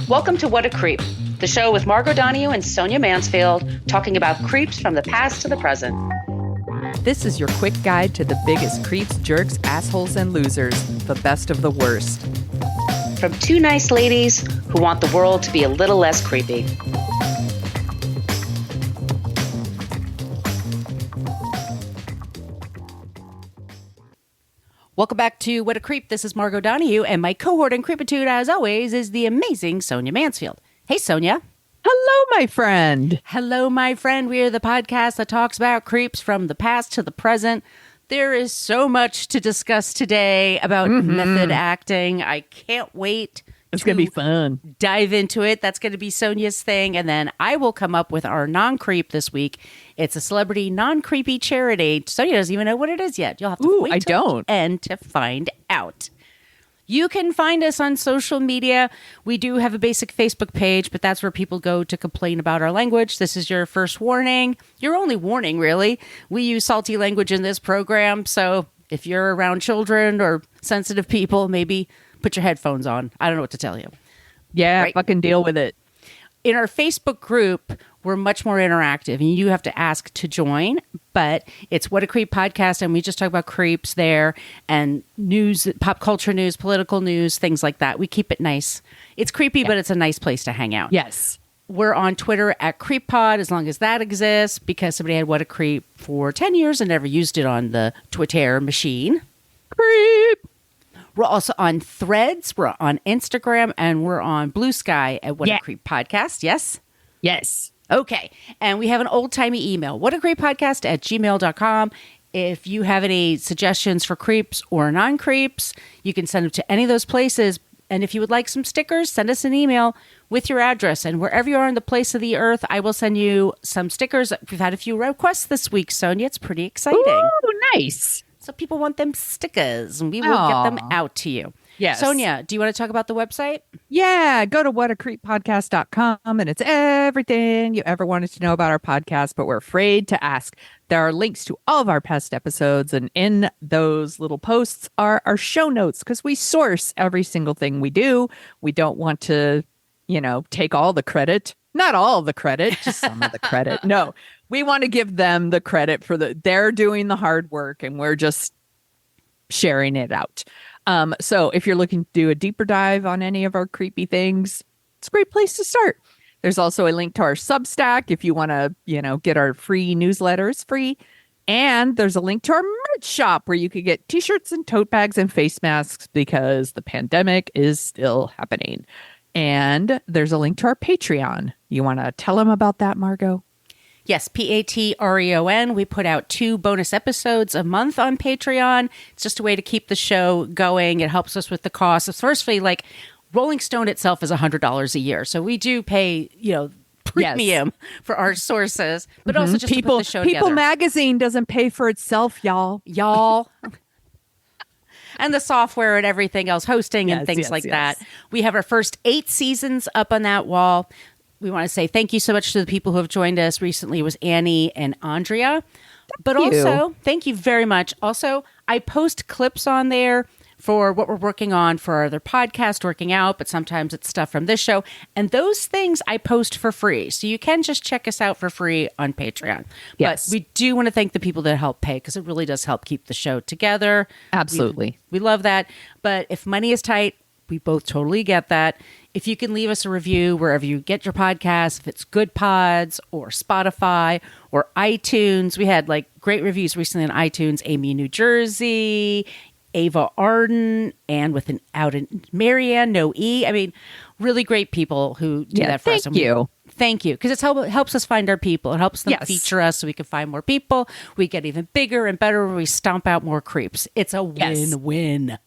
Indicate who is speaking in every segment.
Speaker 1: Welcome to What a Creep, the show with Margot Donahue and Sonia Mansfield talking about creeps from the past to the present.
Speaker 2: This is your quick guide to the biggest creeps, jerks, assholes, and losers, the best of the worst.
Speaker 1: From two nice ladies who want the world to be a little less creepy. Welcome back to What a Creep. This is Margot Donahue, and my cohort in creepitude, as always, is the amazing Sonia Mansfield. Hey, Sonia.
Speaker 2: Hello, my friend.
Speaker 1: Hello, my friend. We are the podcast that talks about creeps from the past to the present. There is so much to discuss today about method acting. I can't wait.
Speaker 2: It's going to be fun.
Speaker 1: Dive into it. That's going to be Sonia's thing. And then I will come up with our non-creep this week. It's a celebrity non-creepy charity. Sonia doesn't even know what it is yet. You'll have to wait till the end to find out. You can find us on social media. We do have a basic Facebook page, but that's where people go to complain about our language. This is your first warning. Your only warning, really. We use salty language in this program. So if you're around children or sensitive people, maybe put your headphones on. I don't know what to tell you.
Speaker 2: Yeah, right? Fucking deal with it.
Speaker 1: In our Facebook group, we're much more interactive, and you have to ask to join. But it's What a Creep podcast, and we just talk about creeps there and news, pop culture news, political news, things like that. We keep it nice. It's creepy, but it's a nice place to hang out.
Speaker 2: Yes.
Speaker 1: We're on Twitter at CreepPod, as long as that exists, because somebody had What a Creep for 10 years and never used it on the Twitter machine.
Speaker 2: Creep.
Speaker 1: We're also on Threads, we're on Instagram, and we're on Blue Sky at What a Creep Podcast. Yes?
Speaker 2: Yes.
Speaker 1: Okay. And we have an old-timey email, whatacreeppodcast@gmail.com. If you have any suggestions for creeps or non-creeps, you can send them to any of those places. And if you would like some stickers, send us an email with your address. And wherever you are in the place of the earth, I will send you some stickers. We've had a few requests this week, Sonia. It's pretty exciting.
Speaker 2: Ooh, nice.
Speaker 1: So people want them stickers, and we will get them out to you.
Speaker 2: Yes.
Speaker 1: Sonia, do you want to talk about the website?
Speaker 2: Yeah, go to whatacreeppodcast.com, and it's everything you ever wanted to know about our podcast, but we're afraid to ask. There are links to all of our past episodes, and in those little posts are our show notes, because we source every single thing we do. We don't want to, take all the credit. Not all the credit, just some of the credit. No, we want to give them the credit for they're doing the hard work, and we're just sharing it out. So if you're looking to do a deeper dive on any of our creepy things, it's a great place to start. There's also a link to our Substack if you want to, get our free newsletters free. And there's a link to our merch shop where you could get t-shirts and tote bags and face masks because the pandemic is still happening. And there's a link to our Patreon. You want to tell them about that, Margot?
Speaker 1: Yes, Patreon. We put out 2 bonus episodes a month on Patreon. It's just a way to keep the show going. It helps us with the costs. Firstly, Rolling Stone itself is $100 a year. So we do pay, premium for our sources, but also just to put the show together.
Speaker 2: People Magazine doesn't pay for itself, y'all.
Speaker 1: And the software and everything else, hosting and things like that. We have our first 8 seasons up on that wall. We want to say thank you so much to the people who have joined us recently. It was Annie and Andrea. Thank you very much. Also, I post clips on there for what we're working on for our other podcast, Working Out, but sometimes it's stuff from this show. And those things I post for free. So you can just check us out for free on Patreon.
Speaker 2: Yes.
Speaker 1: But we do want to thank the people that help pay, because it really does help keep the show together.
Speaker 2: Absolutely.
Speaker 1: We love that. But if money is tight, we both totally get that. If you can leave us a review wherever you get your podcasts, if it's Good Pods or Spotify or iTunes. We had great reviews recently on iTunes. Amy in New Jersey, Ava Arden, and with an out in Marianne, no E. I mean, really great people who do that for us.
Speaker 2: Thank you.
Speaker 1: Thank you. Because it helps us find our people. It helps them feature us so we can find more people. We get even bigger and better when we stomp out more creeps. It's a win-win.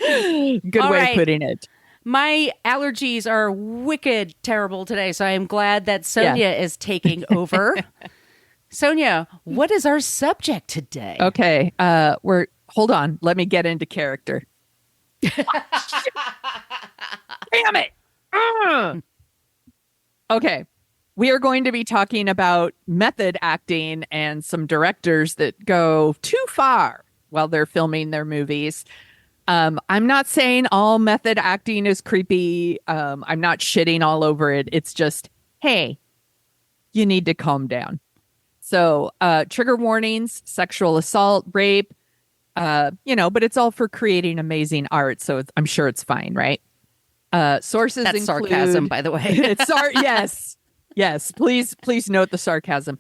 Speaker 2: Good way of putting it.
Speaker 1: My allergies are wicked terrible today, so I am glad that Sonia is taking over. Sonia, what is our subject today?
Speaker 2: Okay, hold on. Let me get into character. Damn it! Okay, we are going to be talking about method acting and some directors that go too far while they're filming their movies. I'm not saying all method acting is creepy. I'm not shitting all over it. It's just, hey, you need to calm down. So, trigger warnings, sexual assault, rape, but it's all for creating amazing art. So I'm sure it's fine, right? Sources
Speaker 1: That's
Speaker 2: include
Speaker 1: sarcasm, by the way.
Speaker 2: Yes. Yes. Please note the sarcasm.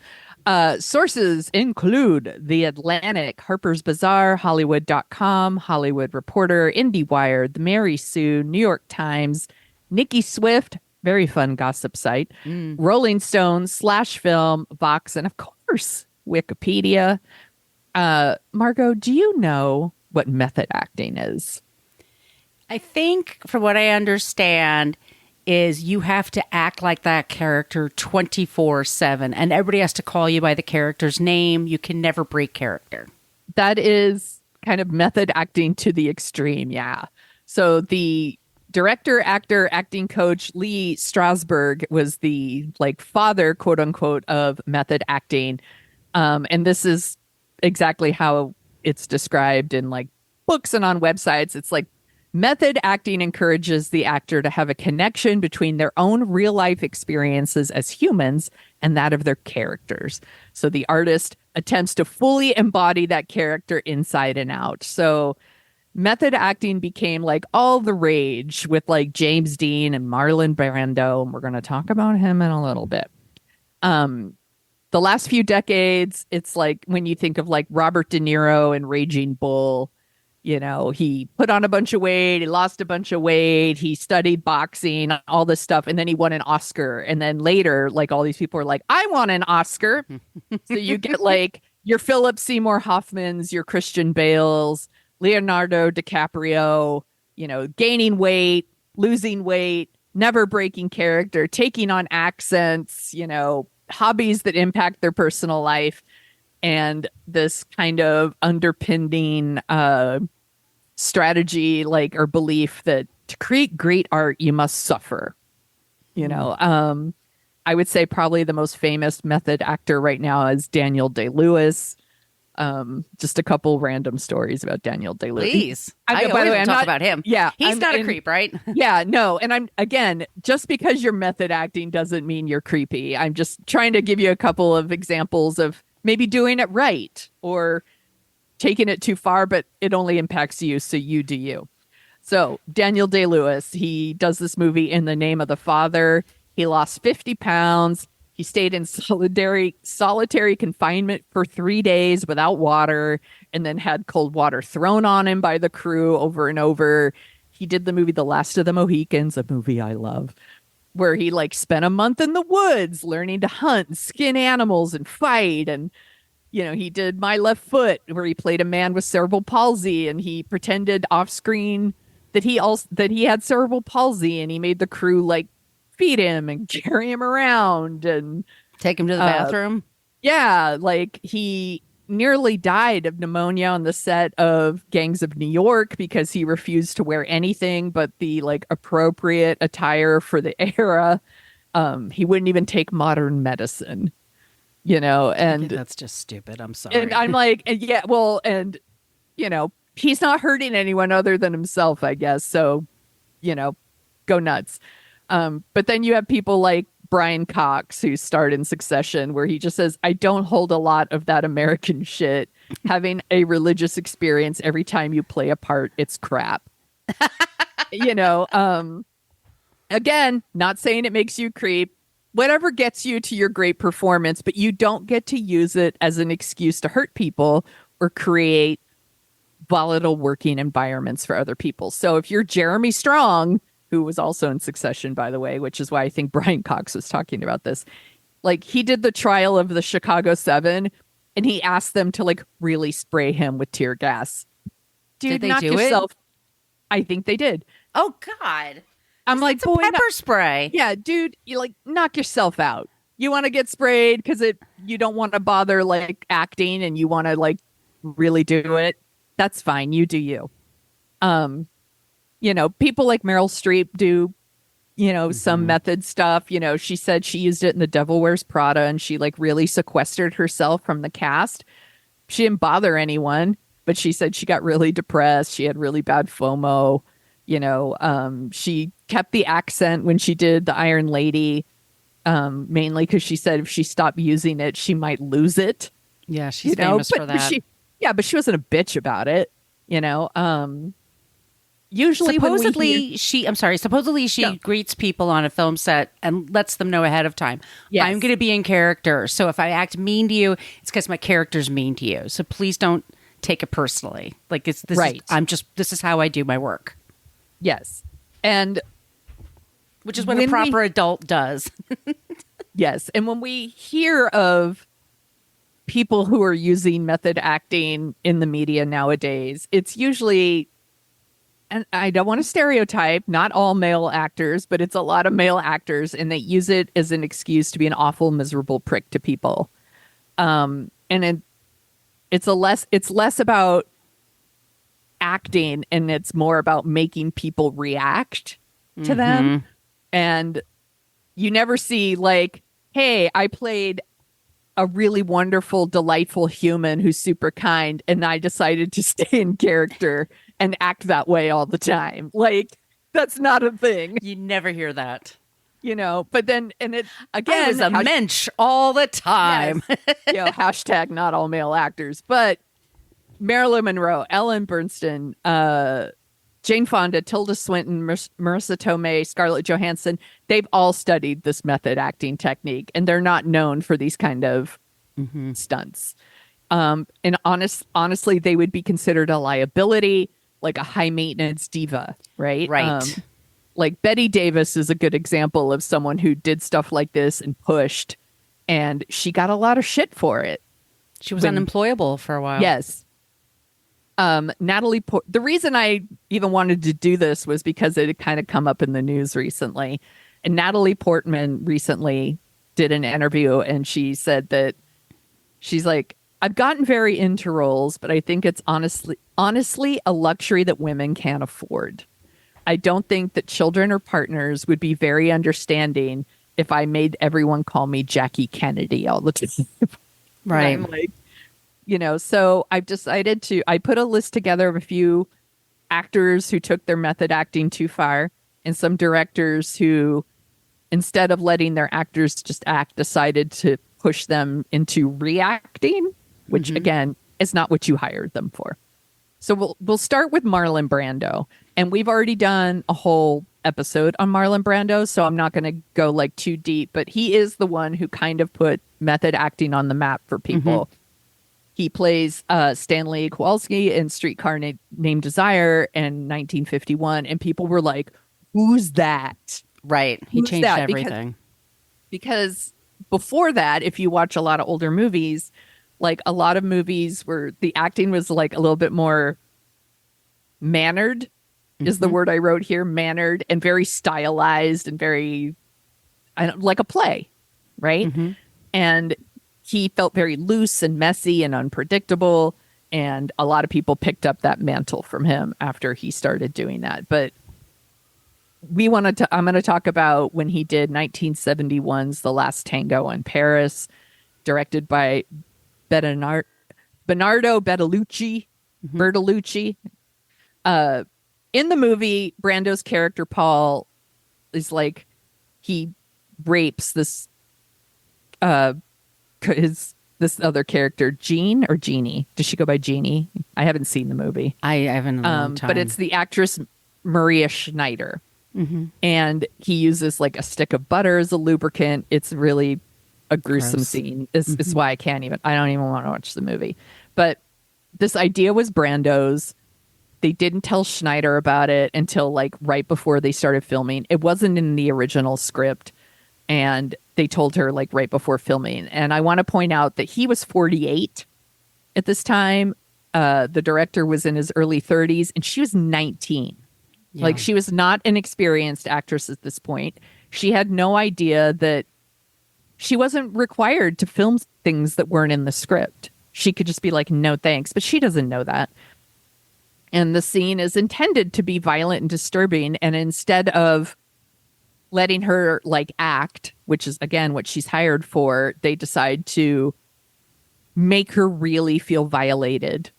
Speaker 2: Sources include The Atlantic, Harper's Bazaar, Hollywood.com, Hollywood Reporter, IndieWire, The Mary Sue, New York Times, Nikki Swift, very fun gossip site, Rolling Stone, Slash Film, Vox, and of course, Wikipedia. Margot, do you know what method acting is?
Speaker 1: I think, from what I understand, is you have to act like that character 24/7, and everybody has to call you by the character's name. You can never break character.
Speaker 2: That is kind of method acting to the extreme, yeah. So the director, actor, acting coach Lee Strasberg was the father, quote unquote, of method acting. And this is exactly how it's described in books and on websites. It's method acting encourages the actor to have a connection between their own real life experiences as humans and that of their characters. So the artist attempts to fully embody that character inside and out. So method acting became all the rage with James Dean and Marlon Brando, and we're going to talk about him in a little bit. The last few decades, it's when you think of Robert De Niro and Raging Bull, he put on a bunch of weight, he lost a bunch of weight, he studied boxing, all this stuff, and then he won an Oscar. And then later, all these people are like, I want an Oscar. So you get your Philip Seymour Hoffmans, your Christian Bales, Leonardo DiCaprio, gaining weight, losing weight, never breaking character, taking on accents, hobbies that impact their personal life, and this kind of underpinning strategy or belief that to create great art you must suffer. I would say probably the most famous method actor right now is Daniel Day-Lewis. Just a couple random stories about Daniel Day-Lewis.
Speaker 1: Please. By the way, I'm talk about him.
Speaker 2: Yeah.
Speaker 1: He's not a creep, right?
Speaker 2: Yeah, no. And just because you're method acting doesn't mean you're creepy. I'm just trying to give you a couple of examples of maybe doing it right or taking it too far, but it only impacts you, so you do you. So Daniel Day-Lewis, he does this movie In the Name of the Father. He lost 50 pounds. He stayed in solitary confinement for 3 days without water, and then had cold water thrown on him by the crew over and over. He did the movie The Last of the Mohicans, a movie I love, where he spent a month in the woods learning to hunt and skin animals and fight. And he did My Left Foot, where he played a man with cerebral palsy, and he pretended off screen that he had cerebral palsy, and he made the crew feed him and carry him around and
Speaker 1: take him to the bathroom.
Speaker 2: Yeah, he nearly died of pneumonia on the set of Gangs of New York because he refused to wear anything but the appropriate attire for the era. He wouldn't even take modern medicine, and
Speaker 1: that's just stupid. I'm sorry.
Speaker 2: And I'm he's not hurting anyone other than himself, I guess. So, go nuts. But then you have people like Brian Cox, who starred in Succession, where he just says, I don't hold a lot of that American shit. Having a religious experience every time you play a part, it's crap. Again, not saying it makes you creep. Whatever gets you to your great performance, but you don't get to use it as an excuse to hurt people or create volatile working environments for other people. So if you're Jeremy Strong, who was also in Succession, by the way, which is why I think Brian Cox was talking about this. He did the trial of the Chicago 7, and he asked them to really spray him with tear gas. Dude,
Speaker 1: did they
Speaker 2: knock
Speaker 1: do
Speaker 2: yourself.
Speaker 1: it?
Speaker 2: I think they did.
Speaker 1: Oh God.
Speaker 2: I'm
Speaker 1: it's a pepper spray.
Speaker 2: Yeah, dude, you knock yourself out. You want to get sprayed because you don't want to bother acting and you want to really do it. That's fine. You do you. People like Meryl Streep do, some method stuff. She said she used it in The Devil Wears Prada, and she really sequestered herself from the cast. She didn't bother anyone, but she said she got really depressed. She had really bad FOMO. She kept the accent when she did the Iron Lady, mainly because she said if she stopped using it, she might lose it.
Speaker 1: Yeah, she's famous for that.
Speaker 2: But she wasn't a bitch about it. Usually
Speaker 1: supposedly she greets people on a film set and lets them know ahead of time. Yes. I'm going to be in character. So if I act mean to you, it's because my character's mean to you. So please don't take it personally. Like this is how I do my work.
Speaker 2: Yes. And
Speaker 1: which is what a proper adult does.
Speaker 2: Yes. And when we hear of people who are using method acting in the media nowadays, it's usually, and I don't want to stereotype, not all male actors, but it's a lot of male actors, and they use it as an excuse to be an awful, miserable prick to people. And it's less about acting, and it's more about making people react to them. And you never see like, hey, I played a really wonderful, delightful human who's super kind, and I decided to stay in character and act that way all the time. Like, that's not a thing.
Speaker 1: You never hear that.
Speaker 2: But then, and it, again,
Speaker 1: I was a mensch all the time.
Speaker 2: Yes, hashtag not all male actors. But Marilyn Monroe, Ellen Bernstein, Jane Fonda, Tilda Swinton, Marissa Tomei, Scarlett Johansson, they've all studied this method acting technique, and they're not known for these kind of stunts. And honestly, they would be considered a liability, like a high maintenance diva, right?
Speaker 1: Right.
Speaker 2: Like Betty Davis is a good example of someone who did stuff like this and pushed, and she got a lot of shit for it.
Speaker 1: She was unemployable for a while.
Speaker 2: Yes. Natalie, the reason I even wanted to do this was because it had kind of come up in the news recently. And Natalie Portman recently did an interview, and she said that she's like, I've gotten very into roles, but I think it's honestly a luxury that women can't afford. I don't think that children or partners would be very understanding if I made everyone call me Jackie Kennedy all the time.
Speaker 1: Right.
Speaker 2: I'm like, so I've decided I put a list together of a few actors who took their method acting too far, and some directors who, instead of letting their actors just act, decided to push them into reacting, which again is not what you hired them for. So we'll start with Marlon Brando, and we've already done a whole episode on Marlon Brando, so I'm not going to go like too deep, but he is the one who kind of put method acting on the map for people. He plays Stanley Kowalski in Streetcar Named Desire in 1951, and people were like, who's that?
Speaker 1: Right. He changed everything.
Speaker 2: Because before that, if you watch a lot of older movies, like a lot of movies where the acting was like a little bit more mannered, is the word I wrote here, mannered, and very stylized and very, like a play, right? And he felt very loose and messy and unpredictable, and a lot of people picked up that mantle from him after he started doing that. But I'm going to talk about when he did 1971's The Last Tango in Paris, directed by Bernardo Bertolucci. In the movie, Brando's character Paul is like, he rapes this this other character, Jean or Jeannie. Does she go by Jeannie? I haven't seen the movie.
Speaker 1: I haven't in a long time.
Speaker 2: But it's the actress Maria Schneider. And he uses like a stick of butter as a lubricant. It's really a gruesome scene. It's why I don't even want to watch the movie. But this idea was Brando's. They didn't tell Schneider about it until like right before they started filming. It wasn't in the original script. And they told her like right before filming. And I want to point out that he was 48 at this time. The director was in his early 30s, and she was 19. Yeah. Like, she was not an experienced actress at this point. She had no idea that she wasn't required to film things that weren't in the script. She could just be like, no, thanks. But she doesn't know that. And the scene is intended to be violent and disturbing. And instead of letting her like act, which is again what she's hired for, they decide to make her really feel violated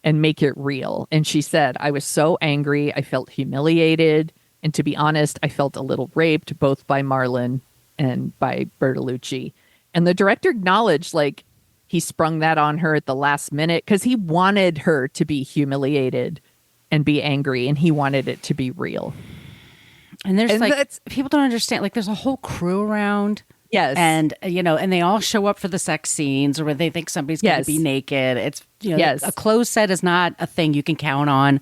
Speaker 2: and make it real. And she said, I was so angry. I felt humiliated. And to be honest, I felt a little raped, both by Marlon and by Bertolucci. And the director acknowledged, like, he sprung that on her at the last minute because he wanted her to be humiliated and be angry, and he wanted it to be real.
Speaker 1: And there's people don't understand, like, there's a whole crew around.
Speaker 2: Yes.
Speaker 1: And, and they all show up for the sex scenes or where they think somebody's going to be naked. It's, a clothes set is not a thing you can count on.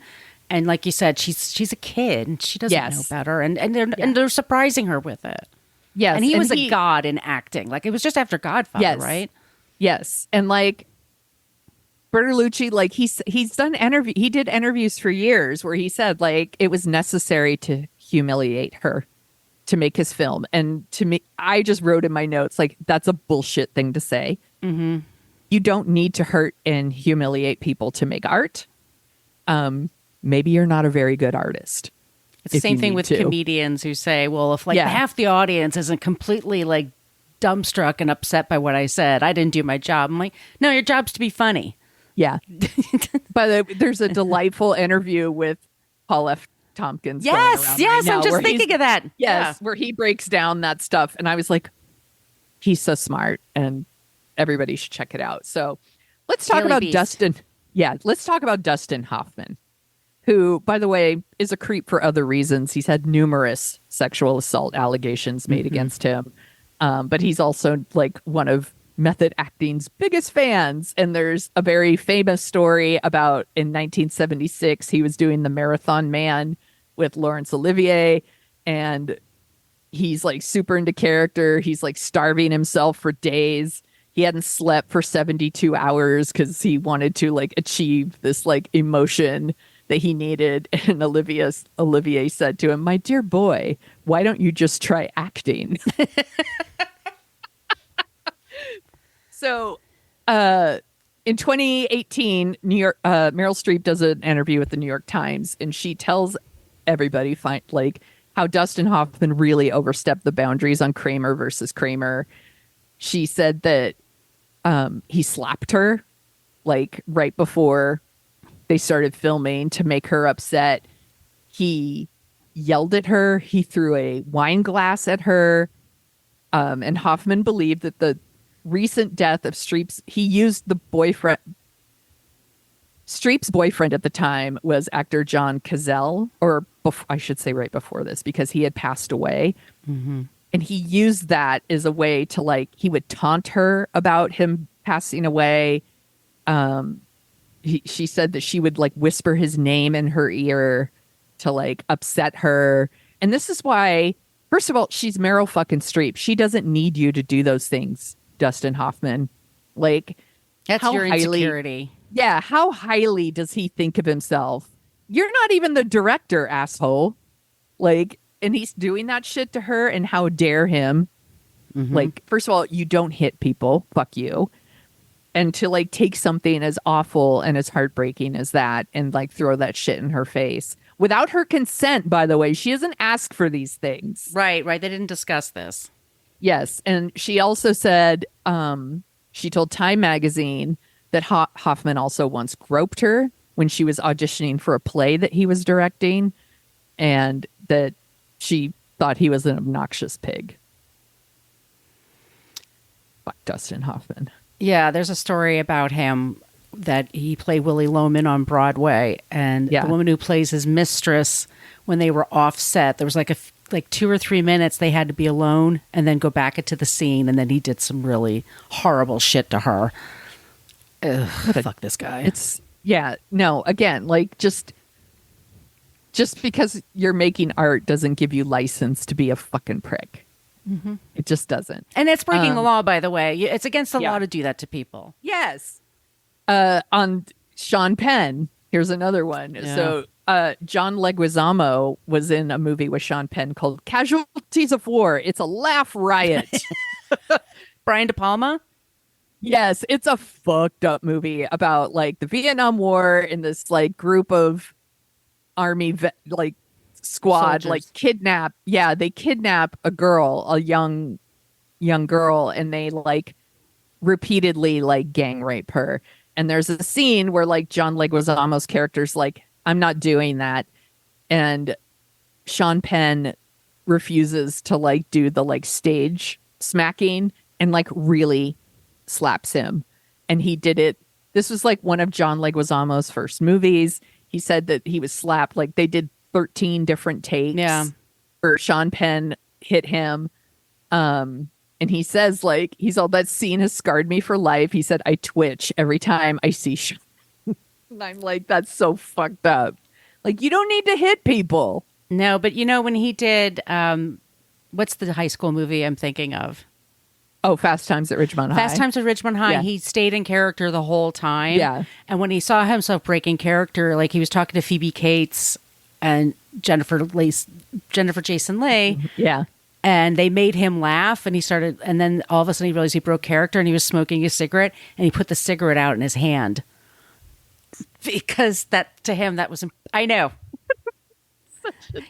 Speaker 1: And like you said, she's a kid and she doesn't know better. And they're surprising her with it.
Speaker 2: Yes.
Speaker 1: And he was a god in acting. Like, it was just after Godfather, right?
Speaker 2: Yes. And like Bertolucci, like he's done he did interviews for years where he said, like, it was necessary to humiliate her to make his film. And to me, I just wrote in my notes, like, that's a bullshit thing to say.
Speaker 1: Mm-hmm.
Speaker 2: You don't need to hurt and humiliate people to make art. Maybe you're not a very good artist.
Speaker 1: It's the same thing with comedians who say, well, if half the audience isn't completely like dumbstruck and upset by what I said, I didn't do my job. I'm like, no, your job's to be funny.
Speaker 2: Yeah. But there's a delightful interview with Paul F. Tompkins.
Speaker 1: Yes, I'm just thinking of that.
Speaker 2: Yes, where he breaks down that stuff. And I was like, he's so smart and everybody should check it out. So let's talk about Dustin. Yeah, let's talk about Dustin Hoffman, who, by the way, is a creep for other reasons. He's had numerous sexual assault allegations made against him. But he's also like one of method acting's biggest fans. And there's a very famous story about in 1976, he was doing The Marathon Man with Laurence Olivier. And he's like super into character. He's like starving himself for days. He hadn't slept for 72 hours because he wanted to like achieve this like emotion that he needed. And Olivier said to him, my dear boy, why don't you just try acting? So in 2018, Meryl Streep does an interview with the New York Times, and she tells everybody how Dustin Hoffman really overstepped the boundaries on Kramer versus Kramer. She said that he slapped her like right before they started filming to make her upset. He yelled at her. He threw a wine glass at her. And Hoffman believed that the recent death of Streep's, he used the boyfriend. Streep's boyfriend at the time was actor John Cazale, I should say right before this, because he had passed away.
Speaker 1: Mm-hmm.
Speaker 2: And he used that as a way to like, he would taunt her about him passing away. She said that she would like whisper his name in her ear to like upset her. And this is why, first of all, she's Meryl fucking Streep. She doesn't need you to do those things, Dustin Hoffman. Like,
Speaker 1: that's your insecurity.
Speaker 2: Yeah. How highly does he think of himself? You're not even the director, asshole. Like, and he's doing that shit to her, and how dare him?
Speaker 1: Mm-hmm.
Speaker 2: Like, first of all, you don't hit people. Fuck you. And to like take something as awful and as heartbreaking as that and like throw that shit in her face without her consent, by the way. She doesn't ask for these things.
Speaker 1: Right. They didn't discuss this.
Speaker 2: Yes. And she also said, she told Time magazine that Hoffman also once groped her when she was auditioning for a play that he was directing, and that she thought he was an obnoxious pig. Fuck Dustin Hoffman.
Speaker 1: Yeah, there's a story about him that he played Willie Loman on Broadway, and the woman who plays his mistress, when they were off set, there was like 2 or 3 minutes they had to be alone and then go back into the scene, and then he did some really horrible shit to her. Ugh, fuck this guy.
Speaker 2: Again, like just because you're making art doesn't give you license to be a fucking prick.
Speaker 1: Mm-hmm.
Speaker 2: It just doesn't.
Speaker 1: And it's breaking the law, by the way. It's against the law to do that to people.
Speaker 2: Yes. On Sean Penn, here's another one.
Speaker 1: Yeah.
Speaker 2: So John Leguizamo was in a movie with Sean Penn called Casualties of War. It's a laugh riot.
Speaker 1: Brian De Palma?
Speaker 2: Yes, it's a fucked up movie about like the Vietnam War and this like group of army squad
Speaker 1: soldiers.
Speaker 2: Like kidnap. Yeah, they kidnap a girl, a young girl, and they like repeatedly like gang rape her. And there's a scene where like John Leguizamo's character's like, I'm not doing that. And Sean Penn refuses to like do the like stage smacking and like really slaps him. And he did it. This was like one of John Leguizamo's first movies. He said that he was slapped. Like they did 13 different takes.
Speaker 1: Yeah.
Speaker 2: Or Sean Penn hit him. And he says, like, he's all, that scene has scarred me for life. He said, I twitch every time I see Sean. And I'm like, that's so fucked up. Like, you don't need to hit people.
Speaker 1: No, but you know, when he did, what's the high school movie I'm thinking of?
Speaker 2: Oh, Fast Times at Ridgemont High.
Speaker 1: Fast Times at Ridgemont High.
Speaker 2: Yeah.
Speaker 1: He stayed in character the whole time.
Speaker 2: Yeah.
Speaker 1: And when he saw himself breaking character, like he was talking to Phoebe Cates and Jennifer Jason Leigh.
Speaker 2: Yeah.
Speaker 1: And they made him laugh, and he started, and then all of a sudden he realized he broke character, and he was smoking a cigarette, and he put the cigarette out in his hand. Because that, to him, that was, I know.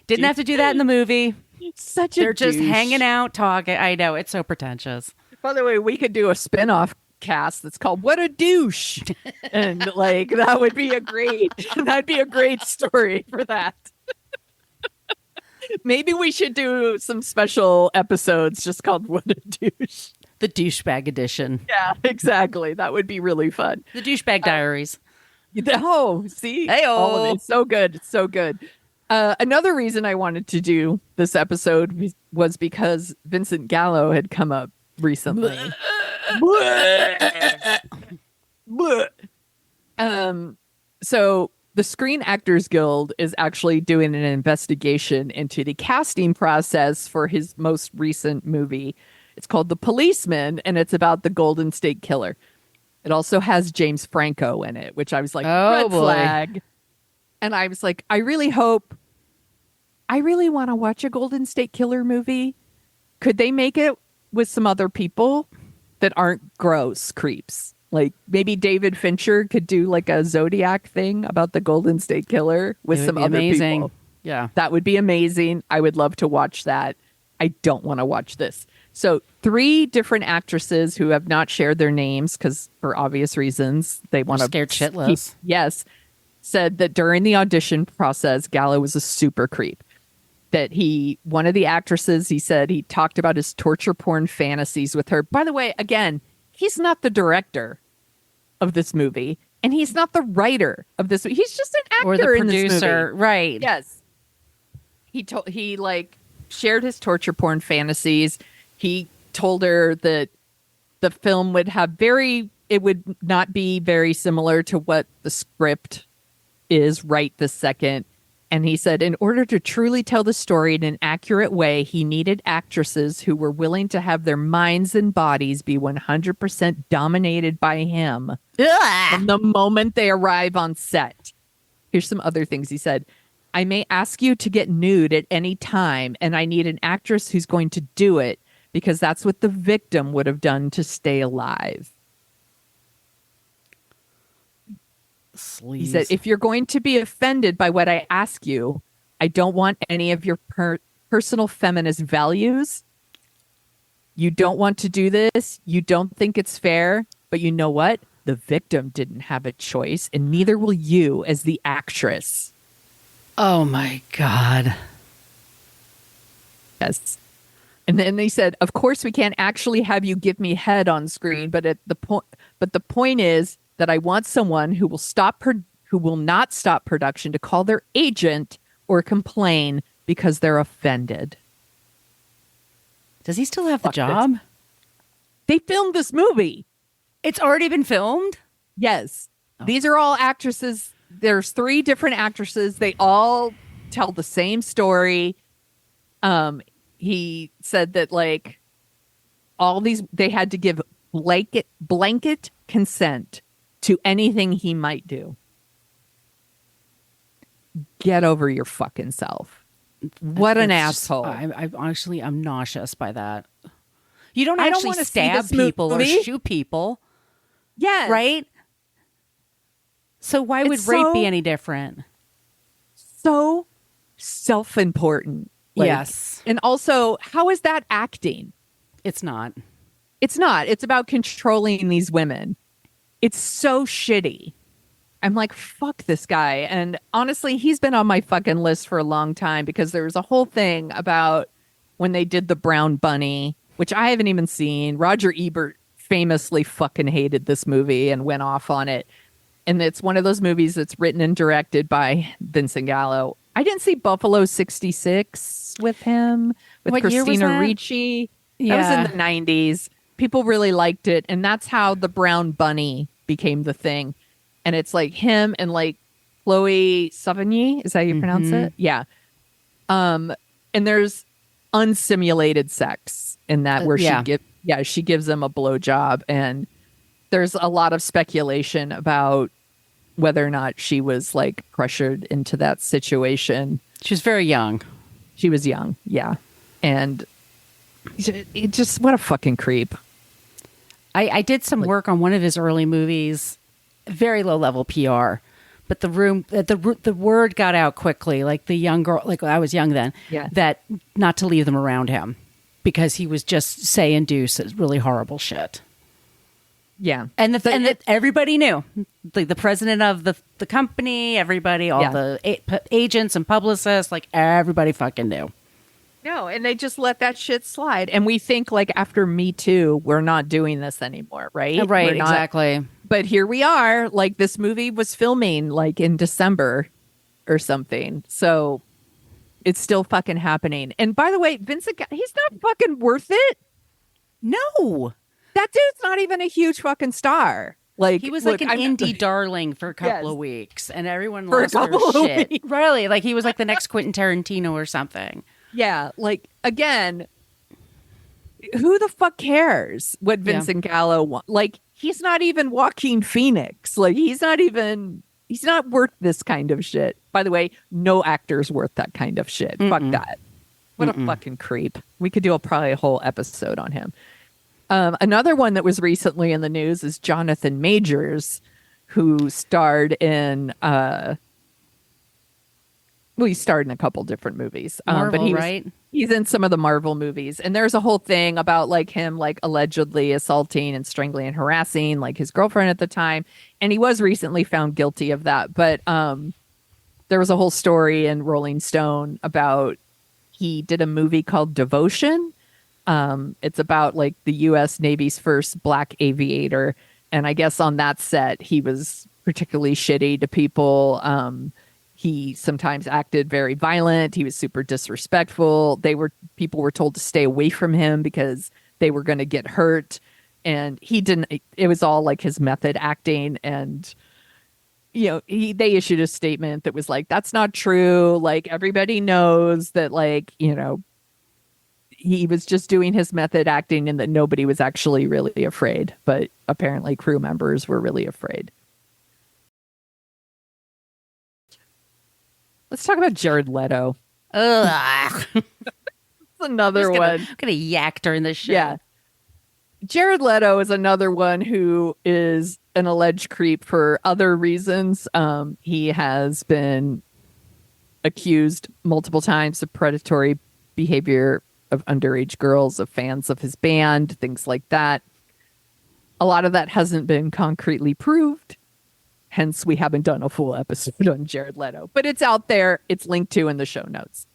Speaker 1: Didn't have to do that in the movie. They're just hanging out, talking. I know, it's so pretentious.
Speaker 2: By the way, we could do a spin-off cast that's called What a Douche. And like, that'd be a great story for that. Maybe we should do some special episodes just called What a Douche.
Speaker 1: The douchebag edition.
Speaker 2: Yeah, exactly. That would be really fun.
Speaker 1: The douchebag diaries.
Speaker 2: Oh, see?
Speaker 1: Hey-o.
Speaker 2: All of it. It's so good. It's so good. Another reason I wanted to do this episode was because Vincent Gallo had come up recently. So the Screen Actors Guild is actually doing an investigation into the casting process for his most recent movie. It's called The Policeman, and it's about the Golden State Killer. It also has James Franco in it, which I was like, red flag. And I was like, I really want to watch a Golden State Killer movie. Could they make it with some other people that aren't gross creeps? Like maybe David Fincher could do like a Zodiac thing about the Golden State Killer with some other people.
Speaker 1: Yeah.
Speaker 2: That would be amazing. I would love to watch that. I don't want to watch this. So 3 different actresses who have not shared their names because for obvious reasons, they want to
Speaker 1: scared shitless.
Speaker 2: Yes. Said that during the audition process, Gallo was a super creep. That one of the actresses, he said he talked about his torture porn fantasies with her. By the way, again, he's not the director of this movie, and he's not the writer of this. He's just an actor
Speaker 1: or the
Speaker 2: in this
Speaker 1: producer,
Speaker 2: movie.
Speaker 1: right?
Speaker 2: Yes. He like shared his torture porn fantasies. He told her that the film would would not be very similar to what the script is right this second. And he said, in order to truly tell the story in an accurate way, he needed actresses who were willing to have their minds and bodies be 100% dominated by him from the moment they arrive on set. Here's some other things he said. I may ask you to get nude at any time, and I need an actress who's going to do it because that's what the victim would have done to stay alive.
Speaker 1: Sleaze.
Speaker 2: He said, if you're going to be offended by what I ask you, I don't want any of your personal feminist values. You don't want to do this. You don't think it's fair. But you know what? The victim didn't have a choice, and neither will you as the actress.
Speaker 1: Oh, my God.
Speaker 2: Yes. And then they said, of course, we can't actually have you give me head on screen. But the point is, that I want someone who will not stop production to call their agent or complain because they're offended.
Speaker 1: Does he still have the job?
Speaker 2: They filmed this movie.
Speaker 1: It's already been filmed?
Speaker 2: Yes. Oh. These are all actresses. There's 3 different actresses. They all tell the same story. He said that like all these, they had to give blanket consent to anything he might do. Get over your fucking self. What an asshole.
Speaker 1: I'm nauseous by that. You don't actually stab people or shoot people.
Speaker 2: Yeah.
Speaker 1: Right? So why would rape be any different?
Speaker 2: So self-important. Like,
Speaker 1: yes.
Speaker 2: And also, how is that acting?
Speaker 1: It's not.
Speaker 2: It's not. It's about controlling these women. It's so shitty. I'm like, fuck this guy. And honestly, he's been on my fucking list for a long time because there was a whole thing about when they did the Brown Bunny, which I haven't even seen. Roger Ebert famously fucking hated this movie and went off on it. And it's one of those movies that's written and directed by Vincent Gallo. I didn't see Buffalo 66 with him, with
Speaker 1: What year was
Speaker 2: Christina
Speaker 1: that?
Speaker 2: Ricci.
Speaker 1: Yeah.
Speaker 2: That was in the 90s. People really liked it. And that's how the Brown Bunny became the thing. And it's like him and like Chloe Sevigny. Is that how you pronounce it? Yeah. And there's unsimulated sex in that where she gives him a blowjob, and there's a lot of speculation about whether or not she was like pressured into that situation.
Speaker 1: She was very young.
Speaker 2: She was young, yeah. And it just, what a fucking creep.
Speaker 1: I did some work on one of his early movies, very low level PR, but the word got out quickly. Like the young girl, like I was young then, that not to leave them around him because he was just say and do really horrible shit.
Speaker 2: Yeah,
Speaker 1: and everybody knew, like the president of the company, everybody, all the agents and publicists, like everybody fucking knew.
Speaker 2: No, and they just let that shit slide. And we think like after Me Too, we're not doing this anymore, right?
Speaker 1: Right, exactly.
Speaker 2: But here we are. Like this movie was filming like in December or something. So it's still fucking happening. And by the way, Vincent, he's not fucking worth it.
Speaker 1: No.
Speaker 2: That dude's not even a huge fucking star. Like
Speaker 1: he was like an indie darling for a couple of weeks, and everyone
Speaker 2: for
Speaker 1: lost their shit. Really, like he was like the next Quentin Tarantino or something.
Speaker 2: Yeah, like again, who the fuck cares what Vincent Gallo wants? Like he's not even Joaquin Phoenix. Like he's not worth this kind of shit. By the way, no actor's worth that kind of shit. Fuck that. What a fucking creep. We could do probably a whole episode on him. Another one that was recently in the news is Jonathan Majors, who starred in he starred in a couple different movies.
Speaker 1: Marvel,
Speaker 2: but he's in some of the Marvel movies. And there's a whole thing about like him like allegedly assaulting and strangling and harassing like his girlfriend at the time. And he was recently found guilty of that. But there was a whole story in Rolling Stone about he did a movie called Devotion. It's about like the U.S. Navy's first black aviator. And I guess on that set, he was particularly shitty to people. He sometimes acted very violent. He was super disrespectful. People were told to stay away from him because they were going to get hurt. And he didn't, it was all like his method acting. And, you know, they issued a statement that was like, that's not true. Like everybody knows that, like, you know, he was just doing his method acting and that nobody was actually really afraid. But apparently crew members were really afraid. Let's talk about Jared Leto.
Speaker 1: Ugh.
Speaker 2: That's another one.
Speaker 1: I'm gonna yak during this show.
Speaker 2: Yeah. Jared Leto is another one who is an alleged creep for other reasons. He has been accused multiple times of predatory behavior of underage girls, of fans of his band, things like that. A lot of that hasn't been concretely proved. Hence, we haven't done a full episode on Jared Leto, but it's out there. It's linked to in the show notes.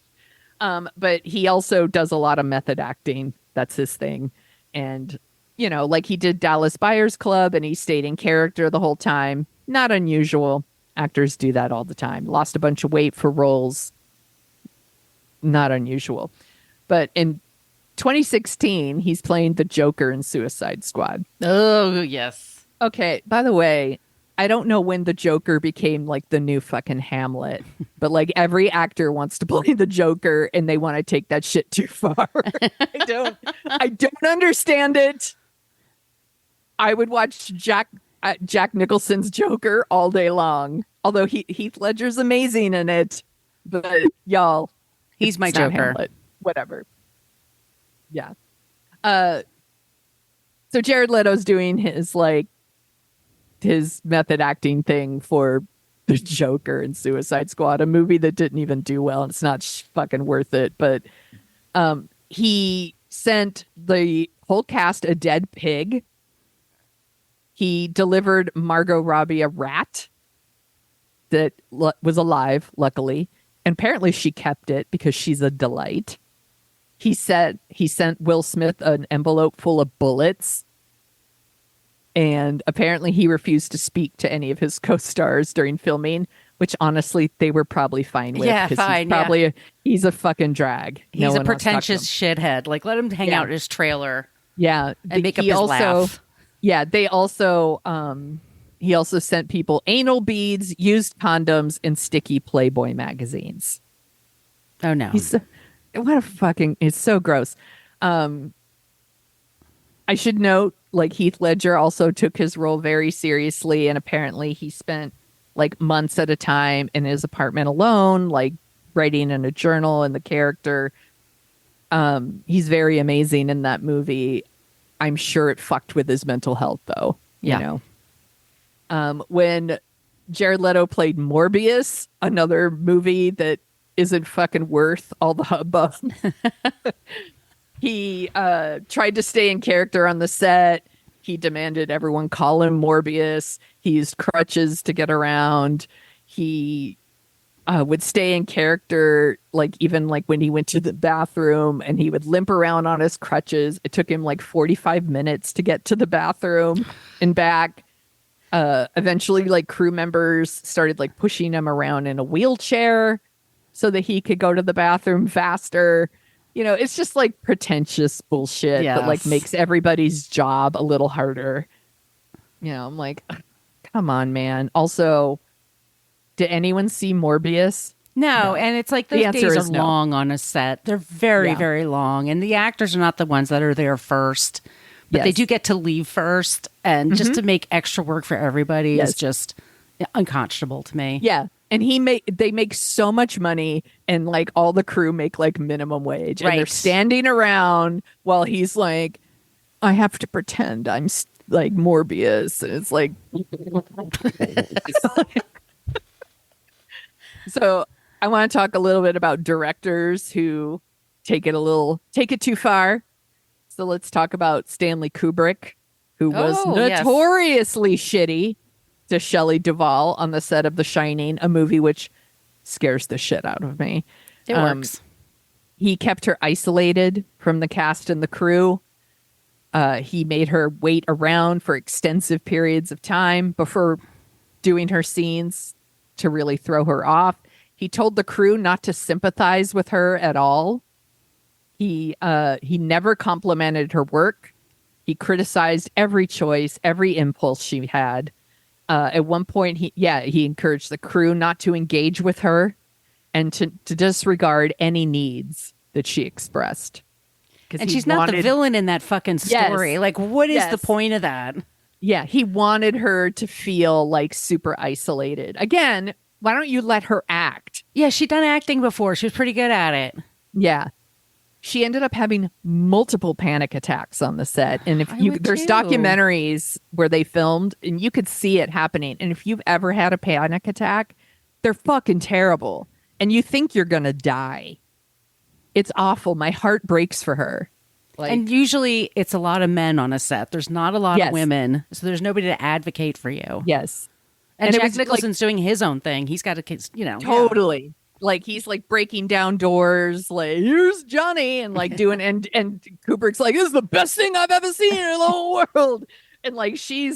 Speaker 2: But he also does a lot of method acting. That's his thing. And, you know, like he did Dallas Buyers Club and he stayed in character the whole time. Not unusual. Actors do that all the time. Lost a bunch of weight for roles. Not unusual. But in 2016, he's playing the Joker in Suicide Squad.
Speaker 1: Oh, yes.
Speaker 2: Okay, by the way, I don't know when the Joker became like the new fucking Hamlet, but like every actor wants to play the Joker and they want to take that shit too far. I don't understand it. I would watch Jack Nicholson's Joker all day long. Although Heath Ledger's amazing in it, but y'all,
Speaker 1: he's my Joker.
Speaker 2: Hamlet. Whatever. Yeah. So Jared Leto's doing his method acting thing for the Joker and Suicide Squad, a movie that didn't even do well, and it's not fucking worth it. But he sent the whole cast a dead pig. He delivered Margot Robbie a rat that was alive, luckily. And apparently she kept it because she's a delight. He said he sent Will Smith an envelope full of bullets. And apparently he refused to speak to any of his co-stars during filming, which honestly they were probably fine with.
Speaker 1: Yeah, fine.
Speaker 2: He's a fucking drag.
Speaker 1: He's a pretentious shithead. Like, let him hang out in his trailer.
Speaker 2: Yeah.
Speaker 1: And make up his laugh.
Speaker 2: Yeah, they also he also sent people anal beads, used condoms, and sticky Playboy magazines.
Speaker 1: Oh no.
Speaker 2: It's so gross. I should note, like, Heath Ledger also took his role very seriously, and apparently he spent like months at a time in his apartment alone, like writing in a journal and the character. He's very amazing in that movie. I'm sure it fucked with his mental health, though. You know, when Jared Leto played Morbius, another movie that isn't fucking worth all the hubbub. He tried to stay in character on the set. He demanded everyone call him Morbius. He used crutches to get around. He would stay in character, like even like when he went to the bathroom, and he would limp around on his crutches. It took him like 45 minutes to get to the bathroom and back. Eventually, like, crew members started like pushing him around in a wheelchair so that he could go to the bathroom faster. You know, it's just like pretentious bullshit that like makes everybody's job a little harder. You know, I'm like, come on, man. Also, did anyone see Morbius?
Speaker 1: No, and it's like those days are long on a set. They're very, very long. And the actors are not the ones that are there first, but they do get to leave first. And just to make extra work for everybody is just unconscionable to me.
Speaker 2: Yeah. And they make so much money, and like all the crew make like minimum wage, and they're standing around while he's like, I have to pretend I'm like Morbius. And it's like, so I want to talk a little bit about directors who take it too far. So let's talk about Stanley Kubrick, who was notoriously shitty to Shelley Duvall on the set of The Shining, a movie which scares the shit out of me.
Speaker 1: It works.
Speaker 2: He kept her isolated from the cast and the crew. He made her wait around for extensive periods of time before doing her scenes to really throw her off. He told the crew not to sympathize with her at all. He never complimented her work. He criticized every choice, every impulse she had. At one point, he encouraged the crew not to engage with her and to disregard any needs that she expressed.
Speaker 1: And she's not the villain in that fucking story. Like, what is the point of that?
Speaker 2: Yeah, he wanted her to feel like super isolated. Again, why don't you let her act?
Speaker 1: Yeah, she'd done acting before. She was pretty good at it.
Speaker 2: Yeah. She ended up having multiple panic attacks on the set. And there's documentaries where they filmed and you could see it happening. And if you've ever had a panic attack, they're fucking terrible. And you think you're going to die. It's awful. My heart breaks for her. Like,
Speaker 1: and usually it's a lot of men on a set. There's not a lot of women. So there's nobody to advocate for you.
Speaker 2: Yes.
Speaker 1: And Jack Nicholson's doing his own thing. He's got to,
Speaker 2: Totally. Yeah. Like, he's like breaking down doors, like, here's Johnny, and like doing, and Kubrick's like, this is the best thing I've ever seen in the whole world. And like, he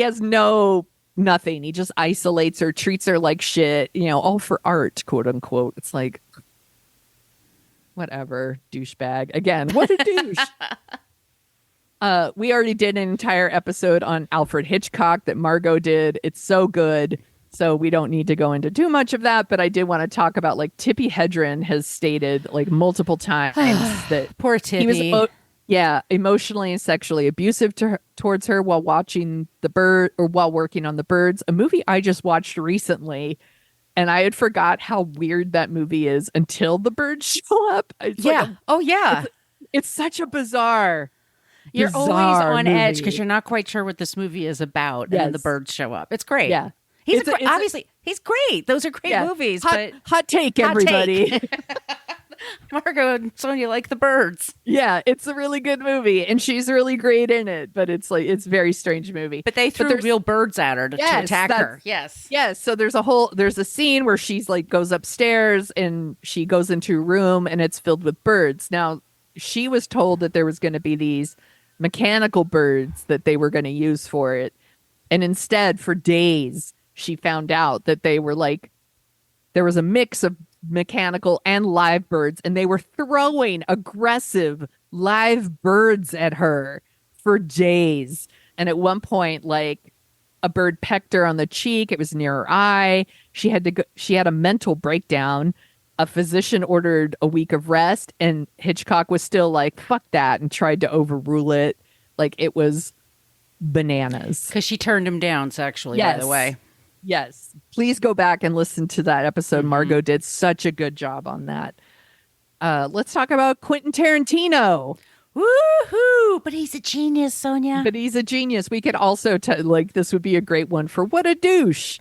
Speaker 2: has nothing. He just isolates her, treats her like shit, all for art, quote unquote. It's like, whatever, douchebag. Again, what a douche. We already did an entire episode on Alfred Hitchcock that Margot did. It's so good. So we don't need to go into too much of that, but I did want to talk about, like, Tippi Hedren has stated like multiple times that
Speaker 1: poor Tippi.
Speaker 2: He was emotionally and sexually abusive towards her while watching while working on The Birds, a movie I just watched recently, and I had forgot how weird that movie is until the birds show up. It's such a bizarre.
Speaker 1: You're always on edge because you're not quite sure what this movie is about, and then the birds show up. It's great.
Speaker 2: Yeah.
Speaker 1: He's great. Those are great movies. Hot
Speaker 2: take, everybody.
Speaker 1: Margot and Sonia like the birds.
Speaker 2: Yeah, it's a really good movie, and she's really great in it. But it's a very strange movie.
Speaker 1: But they threw real birds at her to attack her. Yes.
Speaker 2: Yes. So there's a scene where she's like goes upstairs and she goes into a room and it's filled with birds. Now she was told that there was going to be these mechanical birds that they were going to use for it, and instead, for days, she found out that they were like there was a mix of mechanical and live birds, and they were throwing aggressive live birds at her for days. And at one point, like, a bird pecked her on the cheek. It was near her eye. She had a mental breakdown. A physician ordered a week of rest, and Hitchcock was still like, fuck that, and tried to overrule it. Like, it was bananas.
Speaker 1: Because she turned him down sexually, by the way.
Speaker 2: Yes. Please go back and listen to that episode. Mm-hmm. Margot did such a good job on that. Let's talk about Quentin Tarantino.
Speaker 1: Woohoo! But he's a genius, Sonia.
Speaker 2: But he's a genius. We could also, this would be a great one for what a douche.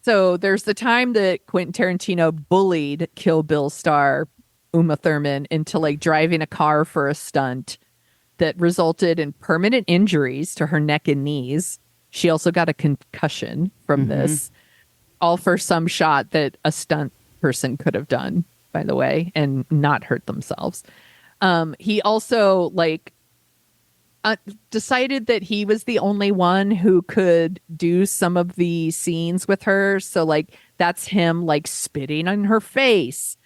Speaker 2: So there's the time that Quentin Tarantino bullied Kill Bill star Uma Thurman into like driving a car for a stunt that resulted in permanent injuries to her neck and knees. She also got a concussion from this, all for some shot that a stunt person could have done, by the way, and not hurt themselves. He also decided that he was the only one who could do some of the scenes with her. So like that's him like spitting on her face,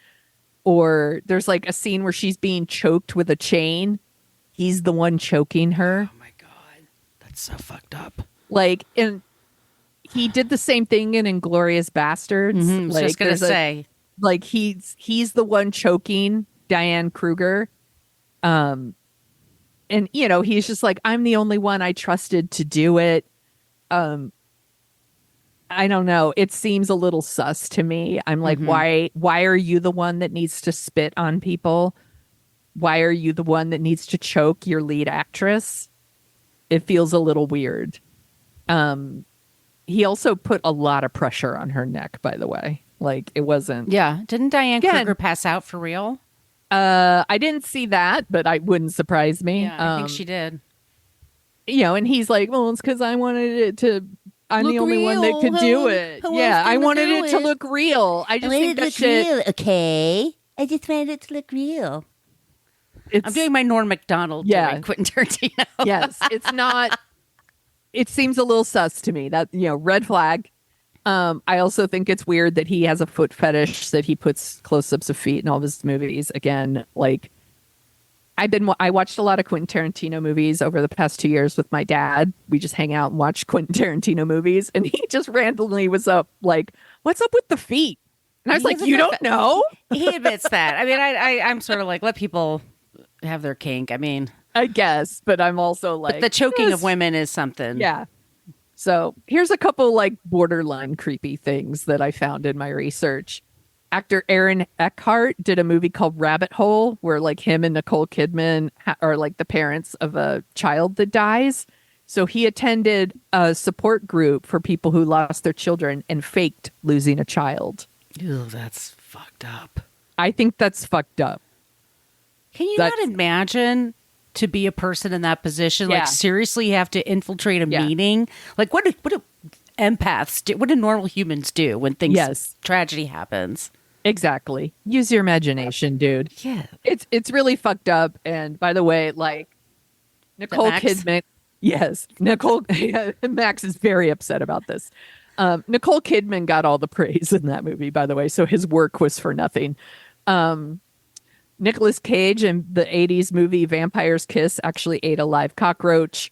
Speaker 2: or there's like a scene where she's being choked with a chain. He's the one choking her.
Speaker 1: Oh my God, that's so fucked up.
Speaker 2: Like, and he did the same thing in Inglourious Bastards.
Speaker 1: I was just gonna say,
Speaker 2: like he's the one choking Diane Kruger. And you know, he's just like, I'm the only one I trusted to do it. I don't know. It seems a little sus to me. I'm like, why are you the one that needs to spit on people? Why are you the one that needs to choke your lead actress? It feels a little weird. He also put a lot of pressure on her neck, by the way. Like, it wasn't.
Speaker 1: Yeah. Didn't Diane Kruger pass out for real?
Speaker 2: I didn't see that, but it wouldn't surprise me.
Speaker 1: Yeah, I think she did.
Speaker 2: You know, and he's like, well, it's because I wanted it to. I'm the only one that could do it. Yeah, I wanted it to look real. I just think that shit.
Speaker 1: Real, okay, I just wanted it to look real. I'm doing my Norm Macdonald doing Quentin Tarantino.
Speaker 2: Yes, it's not. It seems a little sus to me. That, you know, red flag. I also think it's weird that he has a foot fetish, that he puts close-ups of feet in all of his movies. Again, like I watched a lot of Quentin Tarantino movies over the past 2 years with my dad. We just hang out and watch Quentin Tarantino movies, and he just randomly was up like, "What's up with the feet?" And I was like, "You don't know?"
Speaker 1: He admits that. I mean, I'm sort of like, let people have their kink. I mean,
Speaker 2: I guess, but I'm also like,
Speaker 1: but the choking of women is something.
Speaker 2: Yeah. So here's a couple like borderline creepy things that I found in my research. Actor Aaron Eckhart did a movie called Rabbit Hole, where like him and Nicole Kidman are like the parents of a child that dies. So he attended a support group for people who lost their children and faked losing a child.
Speaker 1: Ew, that's fucked up.
Speaker 2: I think that's fucked up.
Speaker 1: Can you not imagine to be a person in that position? Like, seriously, you have to infiltrate a meeting? Like, what do empaths do? What do normal humans do when tragedy happens?
Speaker 2: Exactly. Use your imagination, dude.
Speaker 1: Yeah.
Speaker 2: It's really fucked up. And by the way, like, Nicole Kidman. Yes. Max is very upset about this. Nicole Kidman got all the praise in that movie, by the way. So his work was for nothing. Nicolas Cage in the 80s movie Vampire's Kiss actually ate a live cockroach.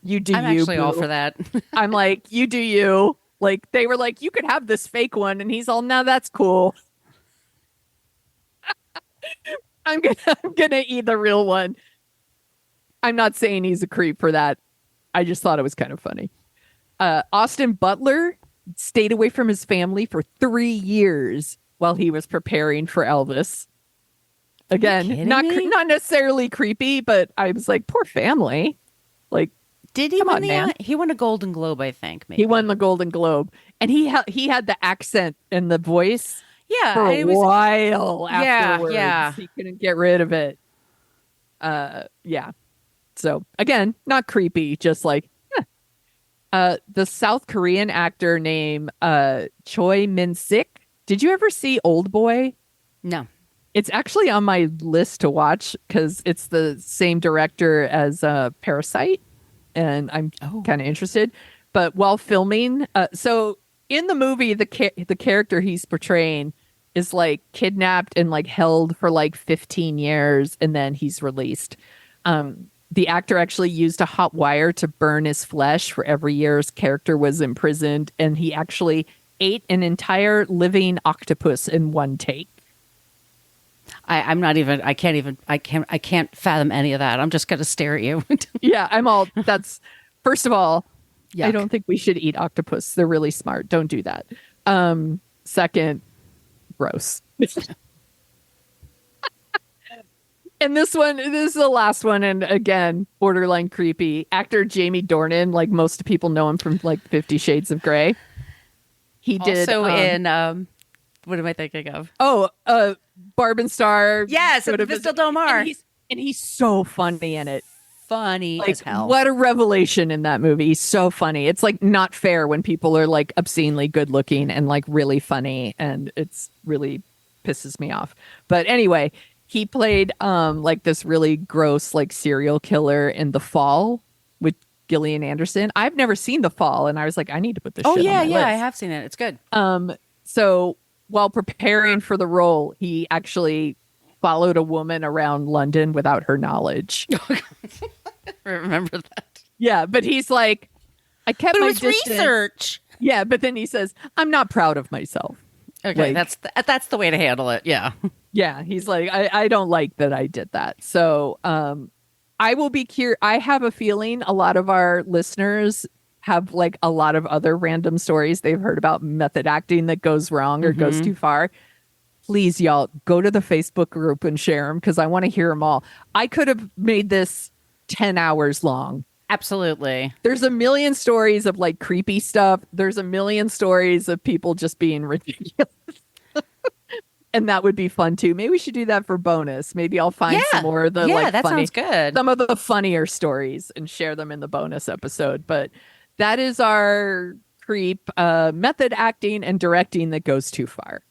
Speaker 2: I'm
Speaker 1: actually all for that.
Speaker 2: I'm like, you do you. Like, they were like, you could have this fake one. And he's all, no, that's cool. I'm gonna eat the real one. I'm not saying he's a creep for that. I just thought it was kind of funny. Austin Butler stayed away from his family for 3 years while he was preparing for Elvis. Again, not necessarily creepy, but I was like, poor family. Like,
Speaker 1: did he win he won a Golden Globe, I think. Maybe.
Speaker 2: He won the Golden Globe, and he had the accent and the voice.
Speaker 1: Yeah,
Speaker 2: for a while afterwards.
Speaker 1: Yeah.
Speaker 2: He couldn't get rid of it. Yeah. So again, not creepy, just like the South Korean actor named Choi Min-sik. Did you ever see Old Boy?
Speaker 1: No.
Speaker 2: It's actually on my list to watch because it's the same director as Parasite, and I'm kind of interested. But while filming, so in the movie, the character he's portraying is like kidnapped and like held for like 15 years, and then he's released. The actor actually used a hot wire to burn his flesh for every year his character was imprisoned, and he actually ate an entire living octopus in one take.
Speaker 1: I can't fathom any of that. I'm just going to stare at you.
Speaker 2: Yeah, that's, first of all,
Speaker 1: Yuck.
Speaker 2: I don't think we should eat octopus. They're really smart. Don't do that. Second, gross. And this is the last one. And again, borderline creepy. Actor Jamie Dornan, like most people know him from like 50 Shades of Grey. He did
Speaker 1: also in, what am I thinking of?
Speaker 2: Barb and Star.
Speaker 1: Yes, Vista Del Mar.
Speaker 2: And he's so funny in it.
Speaker 1: Funny
Speaker 2: like,
Speaker 1: as hell.
Speaker 2: What a revelation in that movie. He's so funny. It's like not fair when people are like obscenely good looking and like really funny, and it's really pisses me off. But anyway, he played like this really gross like serial killer in The Fall with Gillian Anderson. I've never seen The Fall, and I was like, I need to put this shit on my list.
Speaker 1: I have seen it. It's good.
Speaker 2: So while preparing for the role, he actually followed a woman around London without her knowledge.
Speaker 1: Remember that?
Speaker 2: Yeah, but he's like, I kept my distance.
Speaker 1: Research.
Speaker 2: Yeah, but then he says, I'm not proud of myself.
Speaker 1: Okay,
Speaker 2: like,
Speaker 1: that's the way to handle it. Yeah.
Speaker 2: Yeah, he's like, I don't like that I did that. So I will be curious. I have a feeling a lot of our listeners have like a lot of other random stories they've heard about method acting that goes wrong or goes too far. Please, y'all, go to the Facebook group and share them because I want to hear them all. I could have made this 10 hours long.
Speaker 1: Absolutely.
Speaker 2: There's a million stories of like creepy stuff. There's a million stories of people just being ridiculous. And that would be fun too. Maybe we should do that for bonus. Maybe I'll find some more of the
Speaker 1: that sounds good.
Speaker 2: Some of the funnier stories and share them in the bonus episode. But that is our creep method acting and directing that goes too far.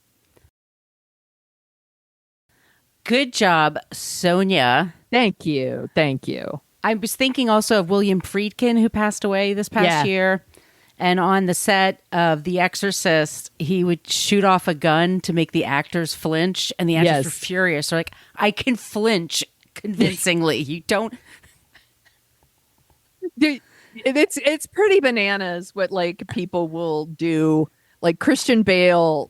Speaker 1: Good job, Sonia.
Speaker 2: Thank you. Thank you.
Speaker 1: I was thinking also of William Friedkin, who passed away this past year. And on the set of The Exorcist, he would shoot off a gun to make the actors flinch. And the actors were furious. They're like, I can flinch convincingly. You don't.
Speaker 2: Dude, it's pretty bananas what like people will do. Like Christian Bale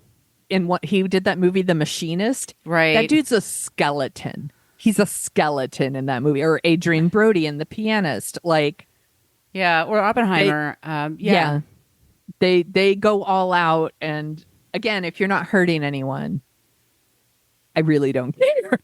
Speaker 2: in what he did that movie, The Machinist.
Speaker 1: Right.
Speaker 2: That dude's a skeleton. He's a skeleton in that movie. Or Adrian Brody in The Pianist. Like,
Speaker 1: yeah, or Oppenheimer.
Speaker 2: They go all out. And again, if you're not hurting anyone, I really don't care.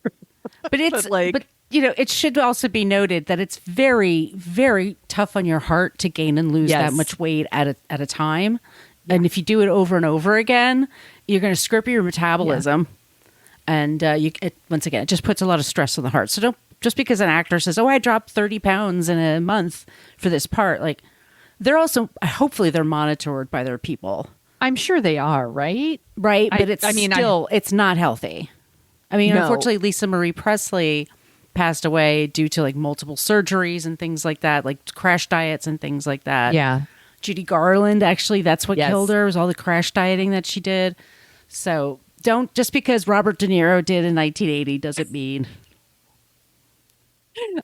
Speaker 1: But it's but you know, it should also be noted that it's very, very tough on your heart to gain and lose that much weight at a time. Yeah. And if you do it over and over again, you're going to screw up your metabolism. Yeah. And once again, it just puts a lot of stress on the heart. So don't, just because an actor says, oh, I dropped 30 pounds in a month for this part, like they're also, hopefully they're monitored by their people.
Speaker 2: I'm sure they are, right?
Speaker 1: Right. But it's not healthy. I mean, unfortunately, Lisa Marie Presley passed away due to like multiple surgeries and things like that, like crash diets and things like that.
Speaker 2: Yeah.
Speaker 1: Judy Garland, actually, that's what killed her, was all the crash dieting that she did. So don't, just because Robert De Niro did in 1980 doesn't mean.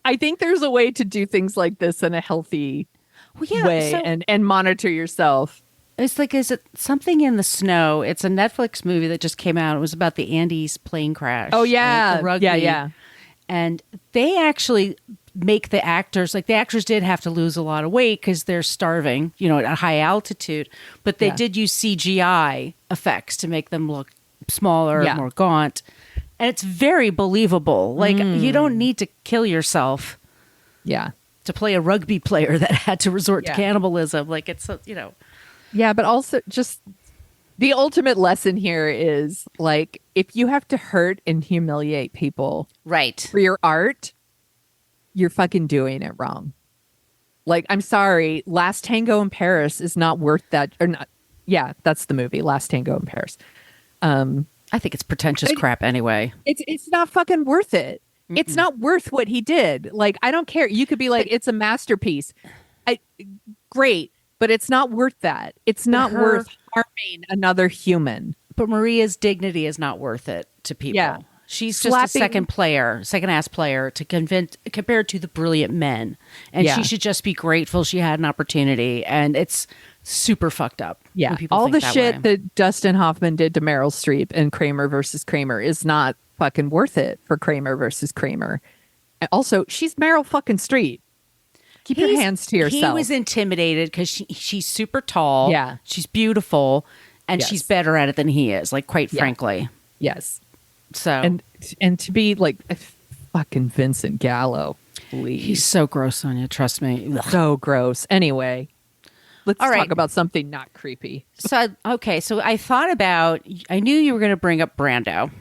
Speaker 2: I think there's a way to do things like this in a healthy way and monitor yourself.
Speaker 1: It's like, is it Something in the Snow? It's a Netflix movie that just came out. It was about the Andes plane crash.
Speaker 2: Oh, yeah.
Speaker 1: Rugby.
Speaker 2: Yeah.
Speaker 1: And they actually make the actors did have to lose a lot of weight because they're starving, at a high altitude. But they did use CGI effects to make them look smaller, more gaunt. And it's very believable. Like, you don't need to kill yourself.
Speaker 2: Yeah.
Speaker 1: To play a rugby player that had to resort to cannibalism. Like, it's,
Speaker 2: Yeah, but also just The ultimate lesson here is like, if you have to hurt and humiliate people
Speaker 1: right
Speaker 2: for your art, you're fucking doing it wrong. Like, I'm sorry, Last Tango in Paris is not worth that. Or not. Yeah, that's the movie, Last Tango in Paris.
Speaker 1: I think it's pretentious crap anyway.
Speaker 2: It's not fucking worth it. Mm-mm. It's not worth what he did. Like, I don't care. You could be like, it's a masterpiece. Great, but it's not worth that. It's not worth harming another human.
Speaker 1: But Maria's dignity is not worth it to people. Yeah. She's just a second-ass player compared to the brilliant men. And she should just be grateful she had an opportunity. And it's super fucked up.
Speaker 2: Yeah. All the shit that Dustin Hoffman did to Meryl Streep in Kramer versus Kramer is not fucking worth it for Kramer versus Kramer. And also, she's Meryl fucking Streep. Keep your hands to yourself.
Speaker 1: He was intimidated because she's super tall.
Speaker 2: Yeah.
Speaker 1: She's beautiful. And she's better at it than he is, like, quite frankly.
Speaker 2: Yes.
Speaker 1: So
Speaker 2: and to be like fucking Vincent Gallo, please.
Speaker 1: He's so gross, Sonia. Trust me.
Speaker 2: Ugh. So gross. Anyway, let's talk about something not creepy.
Speaker 1: So I thought about. I knew you were going to bring up Brando,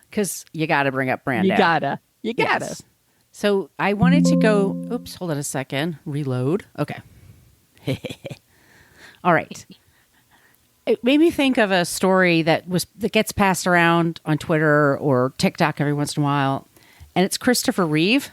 Speaker 1: because you got to bring up Brando.
Speaker 2: You gotta.
Speaker 1: Yes. So I wanted to go. Oops, hold on a second. Reload. Okay. All right. It made me think of a story that gets passed around on Twitter or TikTok every once in a while, and it's Christopher Reeve,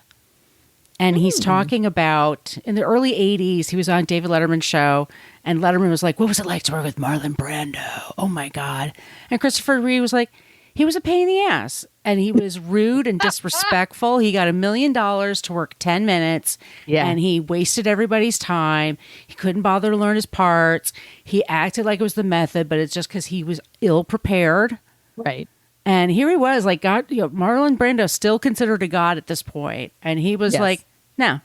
Speaker 1: and he's talking about in the early '80s. He was on David Letterman's show, and Letterman was like, "What was it like to work with Marlon Brando? Oh my god!" And Christopher Reeve was like, "He was a pain in the ass, and he was rude and disrespectful. He got $1 million to work 10 minutes, and he wasted everybody's time. He couldn't bother to learn his parts. He acted like it was the method, but it's just because he was ill prepared."
Speaker 2: Right.
Speaker 1: And here he was, like, God, Marlon Brando, still considered a god at this point, and he was like, "No,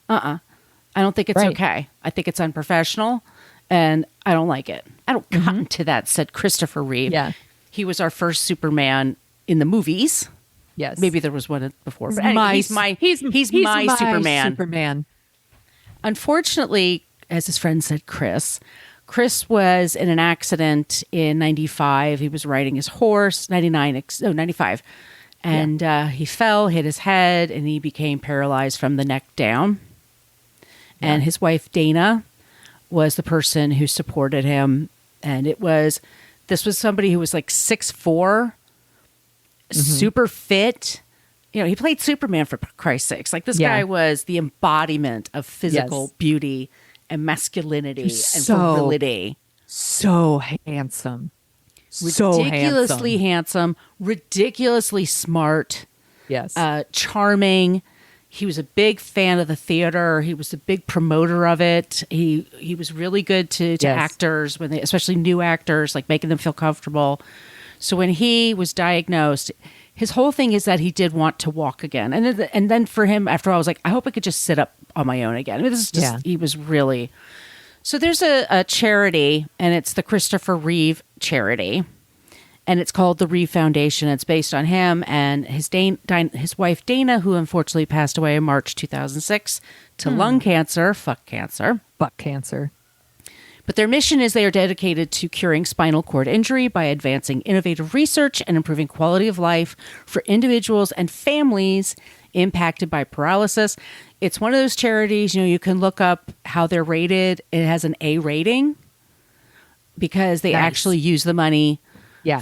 Speaker 1: I don't think it's okay. I think it's unprofessional, and I don't like it. I don't cotton to that," said Christopher Reeve.
Speaker 2: Yeah.
Speaker 1: He was our first Superman in the movies.
Speaker 2: Yes.
Speaker 1: Maybe there was one before. But he's my Superman. Unfortunately, as his friend said, Chris was in an accident in 95. He was riding his horse, 95. And he fell, hit his head, and he became paralyzed from the neck down. Yeah. And his wife, Dana, was the person who supported him. And this was somebody who was like 6'4", super fit. He played Superman, for Christ's sakes. Like, this guy was the embodiment of physical beauty and masculinity and virility.
Speaker 2: So handsome.
Speaker 1: Ridiculously handsome. Ridiculously smart.
Speaker 2: Yes.
Speaker 1: Charming. He was a big fan of the theater. He was a big promoter of it. He was really good to actors, especially new actors, like making them feel comfortable. So when he was diagnosed, his whole thing is that he did want to walk again. And then for him, after all, I was like, I hope I could just sit up on my own again. I mean, this is just, he was really... So there's a charity, and it's the Christopher Reeve charity. And it's called the Reeve Foundation. It's based on him and his wife, Dana, who unfortunately passed away in March 2006 to lung cancer. Fuck cancer. But their mission is they are dedicated to curing spinal cord injury by advancing innovative research and improving quality of life for individuals and families impacted by paralysis. It's one of those charities, you can look up how they're rated. It has an A rating because they actually use the money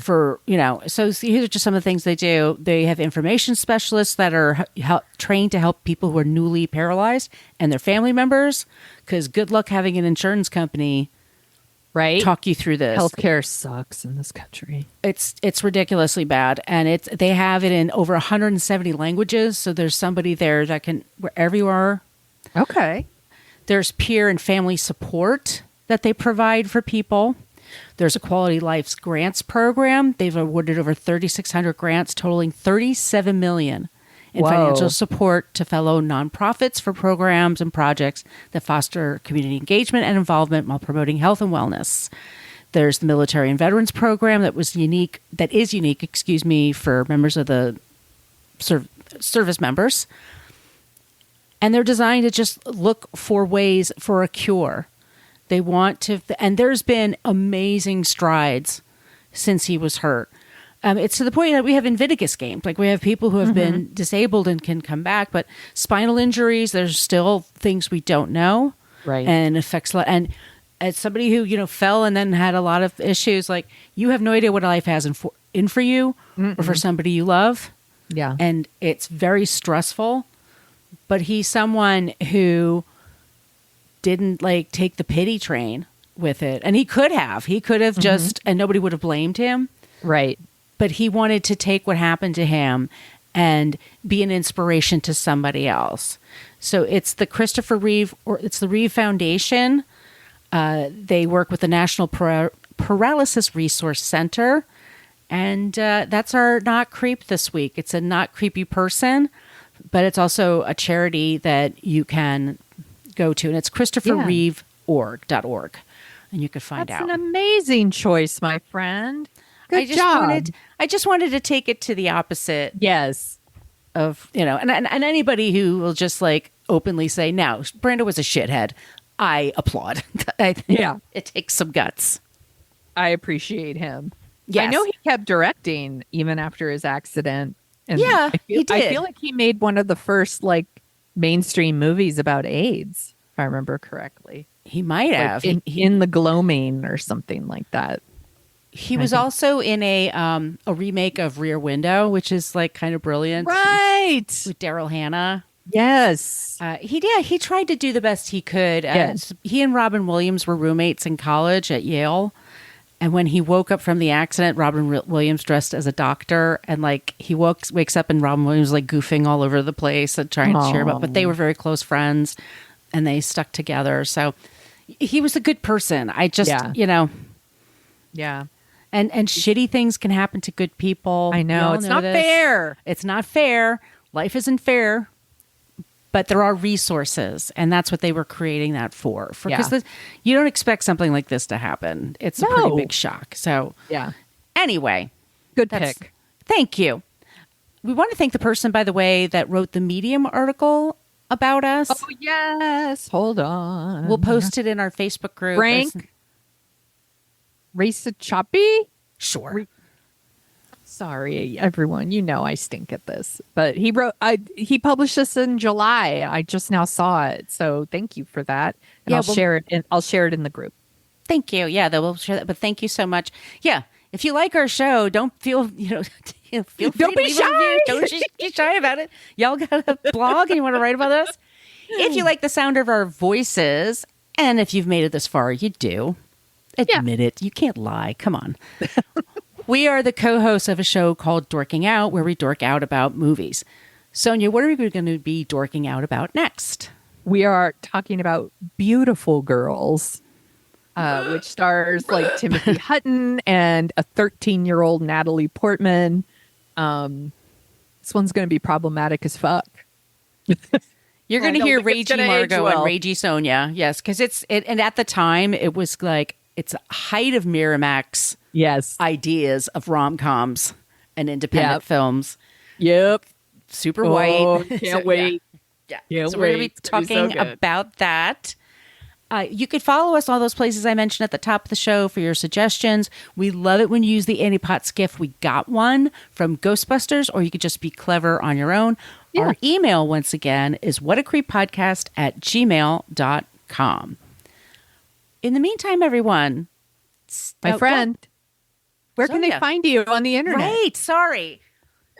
Speaker 1: for, so here's just some of the things they do. They have information specialists that are trained to help people who are newly paralyzed and their family members, because good luck having an insurance company talk you through this.
Speaker 2: Healthcare sucks in this country.
Speaker 1: It's ridiculously bad, and they have it in over 170 languages. So there's somebody there that can, wherever you are.
Speaker 2: Okay.
Speaker 1: There's peer and family support that they provide for people. There's a Quality Life Grants program. They've awarded over 3,600 grants, totaling $37 million in financial support to fellow nonprofits for programs and projects that foster community engagement and involvement while promoting health and wellness. There's the Military and Veterans Program that is unique, for members of the service members. And they're designed to just look for ways for a cure. They want to, and there's been amazing strides since he was hurt. It's to the point that we have Invictus games. Like we have people who have been disabled and can come back, but spinal injuries, there's still things we don't know.
Speaker 2: Right.
Speaker 1: And affects, and as somebody who, you know, fell and then had a lot of issues, like you have no idea what life has in for you or for somebody you love.
Speaker 2: Yeah.
Speaker 1: And it's very stressful, but he's someone who didn't like take the pity train with it. And he could have just, and nobody would have blamed him.
Speaker 2: Right.
Speaker 1: But he wanted to take what happened to him and be an inspiration to somebody else. So it's the Christopher Reeve, or it's the Reeve Foundation. They work with the National Paralysis Resource Center. And that's our Not Creep this week. It's a not creepy person, but it's also a charity that you can go to. And it's ChristopherReeve.org. And you can find out.
Speaker 2: That's an amazing choice, my friend. Good
Speaker 1: job. I just wanted to take it to the opposite.
Speaker 2: Yes.
Speaker 1: Of, you know, and anybody who will just like openly say, no, Brando was a shithead, I applaud. I think it takes some guts.
Speaker 2: I appreciate him.
Speaker 1: Yes.
Speaker 2: I know he kept directing even after his accident. And
Speaker 1: he did.
Speaker 2: I feel like he made one of the first like mainstream movies about AIDS, if I remember correctly.
Speaker 1: He might have.
Speaker 2: In the Gloaming or something like that.
Speaker 1: He was also in a remake of Rear Window, which is like kind of brilliant.
Speaker 2: Right.
Speaker 1: With Daryl Hannah.
Speaker 2: Yes.
Speaker 1: He tried to do the best he could.
Speaker 2: Yes.
Speaker 1: He and Robin Williams were roommates in college at Yale. And when he woke up from the accident, Robin Williams dressed as a doctor, and like he wakes up and Robin Williams like goofing all over the place and trying to cheer him up. But they were very close friends, and they stuck together. So he was a good person. I just, you know,
Speaker 2: yeah.
Speaker 1: And shitty things can happen to good people.
Speaker 2: I know. It's not fair.
Speaker 1: It's not fair. Life isn't fair. But there are resources, and that's what they were creating that for. Because you don't expect something like this to happen. It's a pretty big shock. So, anyway.
Speaker 2: Good pick.
Speaker 1: Thank you. We want to thank the person, by the way, that wrote the Medium article about us.
Speaker 2: Oh, yes. Hold on.
Speaker 1: We'll post it in our Facebook group.
Speaker 2: Frank Raisa Choppy?
Speaker 1: Sure.
Speaker 2: Sorry, everyone. You know I stink at this. But he published this in July. I just now saw it. So thank you for that. And I'll share it in the group.
Speaker 1: Thank you. Yeah, we'll share that. But thank you so much. Yeah. If you like our show, don't feel, feel free
Speaker 2: don't be shy.
Speaker 1: Don't be shy about it. Y'all got a blog and you want to write about us? If you like the sound of our voices, and if you've made it this far, you do. Admit it. You can't lie. Come on. We are the co-hosts of a show called Dorking Out, where we dork out about movies. Sonia, what are we going to be dorking out about next?
Speaker 2: We are talking about Beautiful Girls, which stars like Timothy Hutton and a 13-year-old Natalie Portman. This one's going to be problematic as fuck.
Speaker 1: You're going to hear Ragey Margot and Ragey Sonia. Yes, because and at the time, it was like, it's a height of Miramax ideas of rom-coms and independent films.
Speaker 2: Yep.
Speaker 1: Super white.
Speaker 2: Can't wait.
Speaker 1: Yeah. So we're going to be talking about that. You could follow us all those places I mentioned at the top of the show for your suggestions. We love it when you use the Annie Potts GIF. We got one from Ghostbusters, or you could just be clever on your own. Yeah. Our email, once again, is whatacreeppodcast@gmail.com. In the meantime, everyone,
Speaker 2: my friend, where can they find you on the internet?
Speaker 1: Right, sorry.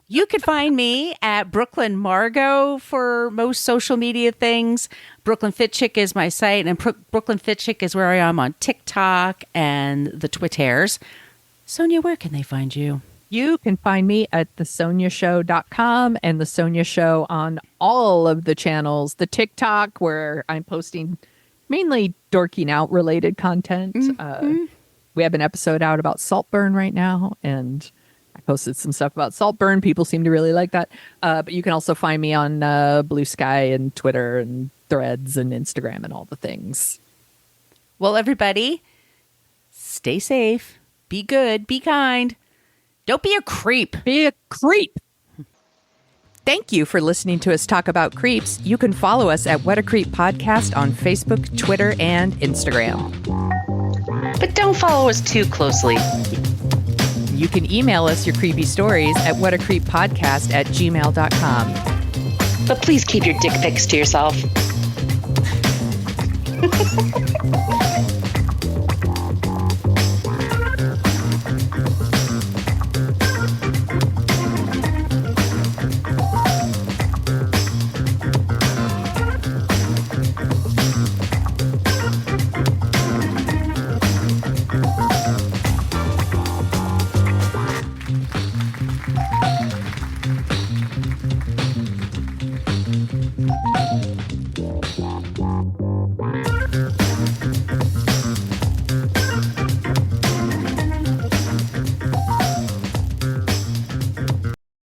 Speaker 1: You could find me at Brooklyn Margot for most social media things. Brooklyn Fit Chick is my site, and Brooklyn Fit Chick is where I am on TikTok and the Twitters. Sonia, where can they find you?
Speaker 2: You can find me at thesoniashow.com and The Sonia Show on all of the channels. The TikTok, where I'm posting mainly dorking out related content. Mm-hmm. We have an episode out about Saltburn right now, and I posted some stuff about Saltburn. People seem to really like that. But you can also find me on Blue Sky and Twitter and Threads and Instagram and all the things.
Speaker 1: Well, everybody, stay safe, be good, be kind. Don't be a creep.
Speaker 2: Be a creep. Thank you for listening to us talk about creeps. You can follow us at What a Creep Podcast on Facebook, Twitter, and Instagram.
Speaker 1: But don't follow us too closely.
Speaker 2: You can email us your creepy stories at whatacreeppodcast@gmail.com.
Speaker 1: But please keep your dick pics to yourself.